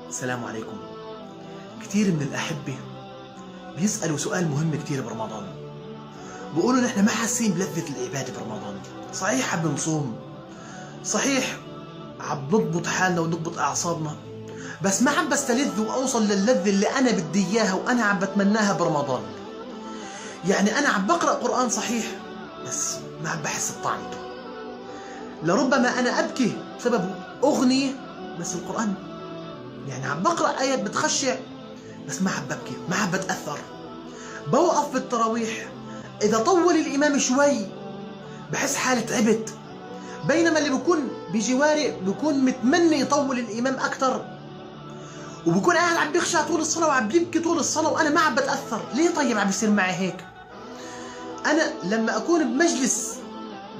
السلام عليكم. كتير من الأحبة بيسألوا سؤال مهم كتير برمضان، بيقولوا نحن ما حاسين بلذة العبادة برمضان. صحيح عم نصوم، صحيح عم نضبط حالنا ونضبط أعصابنا، بس ما عم بستلذ وأوصل للذة اللي أنا بدي إياها وأنا عم بتمناها برمضان. يعني أنا عم بقرأ قرآن صحيح، بس ما عم بحس بطعمته. لربما أنا أبكي بسبب أغنية، بس القرآن يعني عم بقرأ آيات بتخشع، بس ما عم ببكي، ما عم بتأثر. بوقف بالتراويح، إذا طول الإمام شوي بحس حالي تعبت، بينما اللي بكون بجواري بكون متمني يطول الإمام أكتر، وبكون قاعد عم بيخشع طول الصلاة وعم بيبكي طول الصلاة وأنا ما عم بتأثر. ليه طيب عم بيصير معي هيك؟ أنا لما أكون بمجلس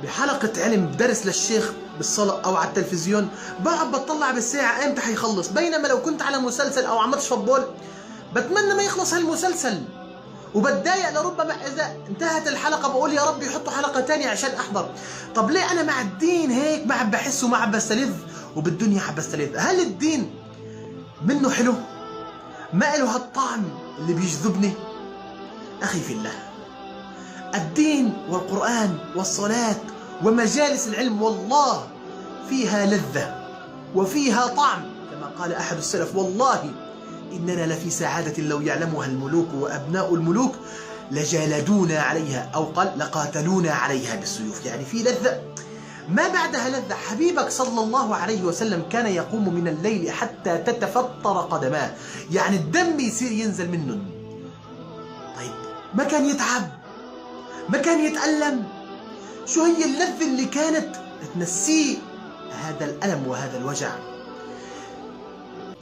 بحلقة علم بدرس للشيخ بالصلاة أو على التلفزيون بقعد بطلع بالساعة إمتى حيخلص، بينما لو كنت على مسلسل أو عم بشرب بول بتمنى ما يخلص هالمسلسل وبتضايق. لربما إذا انتهت الحلقة بقول يا رب يحطوا حلقة تانية عشان أحضر. طب ليه أنا مع الدين هيك ما عم بحس وما عم بستلذ، وبالدنيا عم بستلذ؟ هل الدين منه حلو؟ ما له هالطعم اللي بيجذبني؟ أخي في الله، الدين والقرآن والصلاة ومجالس العلم والله فيها لذة وفيها طعم، كما قال أحد السلف: والله إننا لفي سعادة لو يعلمها الملوك وأبناء الملوك لجالدونا عليها، أو قال لقاتلونا عليها بالسيوف. يعني في لذة ما بعدها لذة. حبيبك صلى الله عليه وسلم كان يقوم من الليل حتى تتفطر قدماه، يعني الدم يصير ينزل منهم. طيب ما كان يتعب، ما كان يتألم؟ شو هي اللذة اللي كانت تنسيه هذا الألم وهذا الوجع؟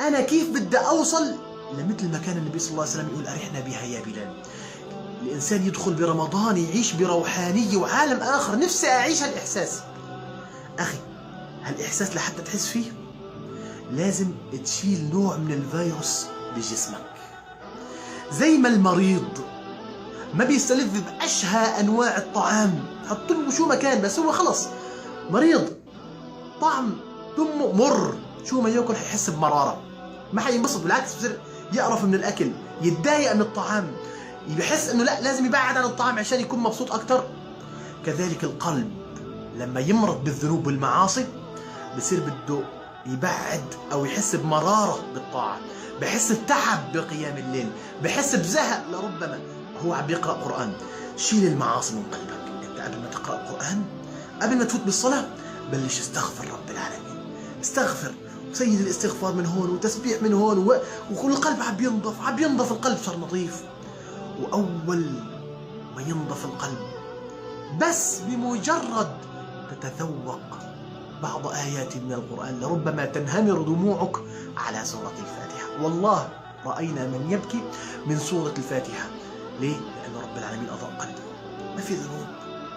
أنا كيف بدي أوصل لمثل ما كان النبي صلى الله عليه وسلم يقول: أرحنا بها يا بلال. الإنسان يدخل برمضان يعيش بروحانية وعالم آخر. نفسي أعيش هالإحساس. أخي، هالإحساس لحتى تحس فيه لازم تشيل نوع من الفيروس بجسمك. زي ما المريض ما بيستلذ بأشهى أنواع الطعام، حط له شو ما كان، بس هو خلص مريض، طعم دمه مر، شو ما ياكل حيحس بمرارة، ما حينبسط، بالعكس بصير يقرف من الأكل، يتضايق من الطعام، بحس إنه لا لازم يبعد عن الطعام عشان يكون مبسوط أكتر. كذلك القلب لما يمرض بالذنوب والمعاصي بصير بده يبعد أو يحس بمرارة بالطاعة، بحس بتعب بقيام الليل، بحس بزهق. لربما هو عم يقرأ قرآن. شيل المعاصي من قلبك. انت قبل ما تقرأ قرآن، قبل ما تفوت بالصلاة، بلش استغفر رب العالمين، استغفر، سيد الاستغفار من هون وتسبيح من هون وكل القلب عم ينضف القلب صار نظيف. وأول ما ينضف القلب بس بمجرد تتذوق بعض آيات من القرآن لربما تنهمر دموعك على سورة الفاتحة. والله رأينا من يبكي من سورة الفاتحة. ليه؟ لأن رب العالمين أضاء قلبه، ما في ذنوب،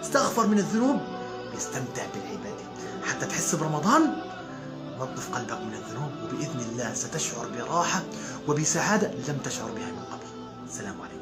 استغفر من الذنوب، بيستمتع بالعبادة. حتى تحس برمضان نظف قلبك من الذنوب، وبإذن الله ستشعر براحة وبسعادة لم تشعر بها من قبل. السلام عليكم.